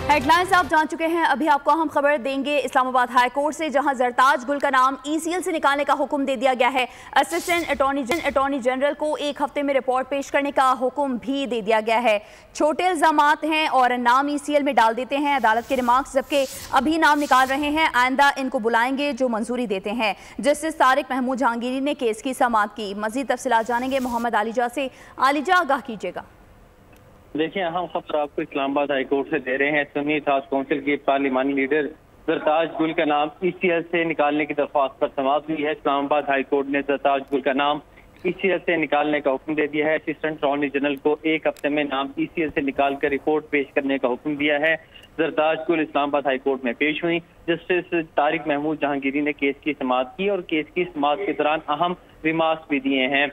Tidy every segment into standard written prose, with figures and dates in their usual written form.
Headlines आप जान चुके हैं। अभी आपको हम खबर देंगे इस्लामाबाद हाई कोर्ट से, जहां जरताज गुल का नाम ECL से निकालने का हुक्म दे दिया गया है। असिस्टेंट अटॉर्नी जनरल को 1 हफ्ते में रिपोर्ट पेश करने का हुक्म भी दे दिया गया है। छोटे इल्जामात हैं और नाम ECL में डाल देते हैं अदालत के रिमार्क्स, जबकि अभी नाम निकाल रहे हैं, आइंदा इनको बुलाएंगे जो मंजूरी देते हैं। जस्टिस तारिक महमूद जहांगीरी ने केस की समाअत की। मजीद तफसीलात जानेंगे मोहम्मद आलिजा से। आलिजा, आगाह कीजिएगा। देखिए, अहम खबर आपको इस्लामाबाद हाई कोर्ट से दे रहे हैं। सुन्नी इत्तेहाद कौंसिल के पार्लिमानी लीडर जरताज गुल का नाम ECL से निकालने की दरख्वास्त पर समाअत हुई है। इस्लामाबाद हाई कोर्ट ने जरताज गुल का नाम ECL से निकालने का हुक्म दे दिया है। असिस्टेंट अटॉर्नी जनरल को 1 हफ्ते में नाम ECL से निकाल कर रिपोर्ट पेश करने का हुक्म दिया है। जरताज गुल इस्लामाबाद हाई कोर्ट में पेश हुई। जस्टिस तारिक महमूद जहांगीरी ने केस की समाअत की और केस की समाअत के दौरान अहम रिमार्क्स भी दिए हैं।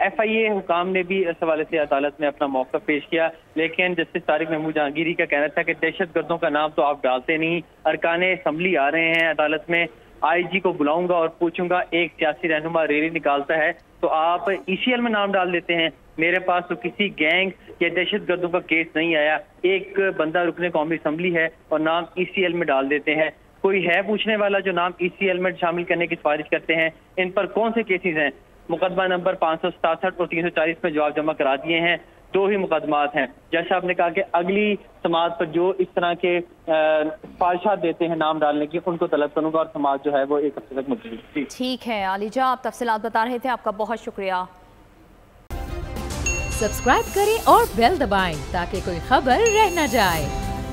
FIA हुकाम ने भी इस हवाले से अदालत में अपना मौक़िफ़ पेश किया, लेकिन जस्टिस तारिक महमूद जहांगीरी का कहना था कि दहशत गर्दों का नाम तो आप डालते नहीं। अरकाने असम्बली आ रहे हैं अदालत में, IG को बुलाऊंगा और पूछूंगा एक सियासी रहनुमा रैली निकालता है तो आप ECL में नाम डाल देते हैं। मेरे पास तो किसी गैंग या दहशत गर्दों का केस नहीं आया। एक बंदा रुकने कौमी असम्बली है और नाम ECL में डाल देते हैं। कोई है पूछने वाला जो नाम ECL में शामिल करने की सिफारिश करते हैं? इन पर कौन से केसेस हैं? मुकदमा नंबर 567 और 340 में जवाब जमा करा दिए हैं। 2 ही मुकदमात हैं। जज साहब ने कहा कि अगली समाअत पर जो इस तरह के सिफारिशात देते हैं नाम डालने की, उनको तलब करूंगा और समाअत जो है वो 1 हफ्ते तक मुलतवी। ठीक है आलिजा, आप तफसीलात बता रहे थे, आपका बहुत शुक्रिया। सब्सक्राइब करें और बेल दबाएं ताकि कोई खबर रह न जाए।